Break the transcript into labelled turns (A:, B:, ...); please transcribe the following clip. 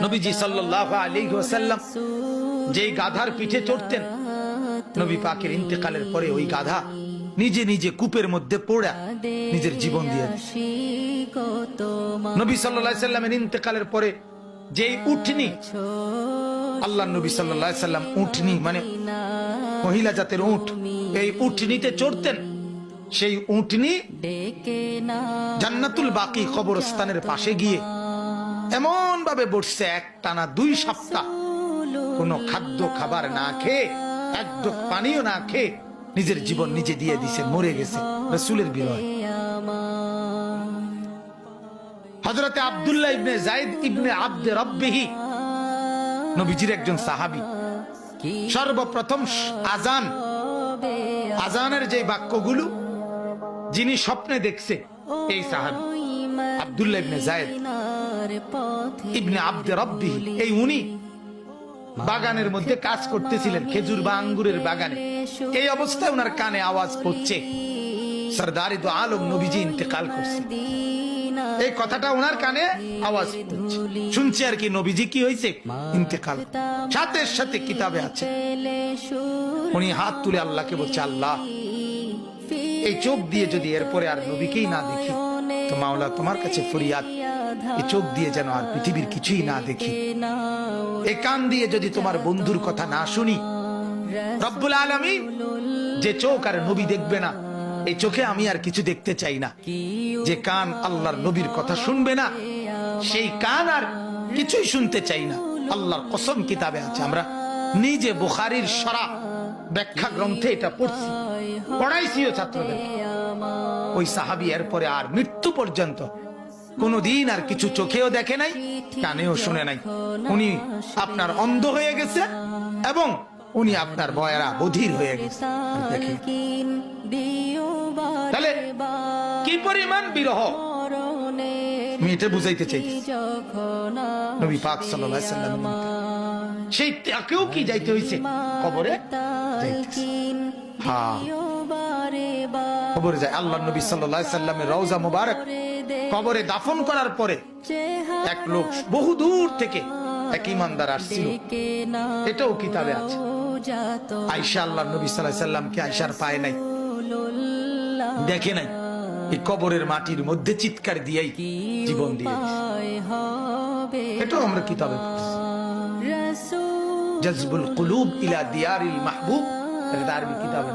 A: নবীজি সাল্লাল্লাহু আলাইহি ওয়াসাল্লাম যেই গাধার পিঠে চড়তেন, নবী পাকের ইন্তেকালের পরে ওই গাধা নিজে নিজে কূপের মধ্যে পড়ে নিজের জীবন দিয়ে নবী সাল্লাল্লাহু আলাইহি সাল্লামের ইন্তেকালের পরে যেই উটনি, আল্লাহর নবী সাল্লাল্লাহু আলাইহি সাল্লাম উটনি মানে মহিলা জাতের উট, এই উটনিতে চড়তেন। সেই উটনি জান্নাতুল বাকি কবরস্থানের পাশে গিয়ে এমন ভাবে বসছে, এক টানা 2 সপ্তাহ কোনো খাদ্য খাবার না খেয়ে, এক ঢোক পানিও না খেয়ে নিজের জীবন নিজে দিয়ে দিছে, মরে গেছে রাসূলের বিরহে। হযরতে আব্দুল্লাহ ইবনে যায়েদ ইবনে আব্দে রব্বিহি নবীজির একজন সাহাবী। সর্বপ্রথম আজানের যে বাক্যগুলো যিনি স্বপ্নে দেখছে, এই সাহাবী আব্দুল্লাহ ইবনে যায়েদ ইবনে আব্দে রব্বিহি, এই উনি বাগানের মধ্যে কাজ করতেছিলেন, খেজুর বা আঙ্গুরের বাগানে। এই অবস্থায় ওনার কানে আওয়াজ পড়ছে সরদারি দো আলম নবীজি ইন্তেকাল করছে। এই কথাটা ওনার কানে আওয়াজ শুনছে আর কি, নবীজি কি হয়েছে, ইন্তেকাল। সাথে সাথে কিতাবে আছে, উনি হাত তুলে আল্লাহকে বলছে, আল্লাহ এই চোখ দিয়ে যদি এরপরে আর নবীকেই না দেখি তো মাওলা তোমার কাছে ফরিয়াদ, এই চোখ দিয়ে যেন আর পৃথিবীর কিছুই না দেখি, এই কান দিয়ে যদি তোমার বন্ধুর কথা না শুনি। রব্বুল আলামিন যে চোখ আর নবী দেখবে না, এই চোখে আমি আর কিছু দেখতে চাই না। যে কান আল্লাহর নবীর কথা শুনবে না, সেই কান আর কিছুই শুনতে চাই না। আল্লাহর কসম কিতাবে আছে, আমরা নিজে বুখারীর শরহ ব্যাখ্যা গ্রন্থে এটা পড়ছি, পড়াইছিও ছাত্রদের। ওই সাহাবী এরপরে আর মৃত্যু পর্যন্ত কোনদিন আর কিছু চোখেও দেখে নাই, কানেও শুনে নাই। উনি আপনার অন্ধ হয়ে গেছে এবং উনি আপনার বয়রা বধির হয়ে গেছে। তাহলে কি পরিমাণ বিরহ আমি এটা বুঝাইতে চাই। নবী পাক সাল্লাল্লাহু আলাইহি সাল্লাম সেই তাকেও কি যাইতে হইছে কবরে, কবরে যায়। আল্লাহর নবী সাল্লাল্লাহু আলাইহি সাল্লামের রওজা মুবারক কবরে দাফন করার পরে এক লোক বহু দূর থেকে এক ঈমানদার আসছিল, এটাও কিতাবে আছে। আয়েশা আল্লাহর নবী সাল্লাল্লাহু আলাইহি সাল্লামকে আয়েশার পায় নাই, দেখে নাই, এই কবরের মাটির মধ্যে চিৎকার দিয়েই জীবন দিয়ে এটাও আমরা কিতাবে জাযবুল কুলুব ইলা দিয়ারিল মাহবুব, এটা আরবি কিতাবে।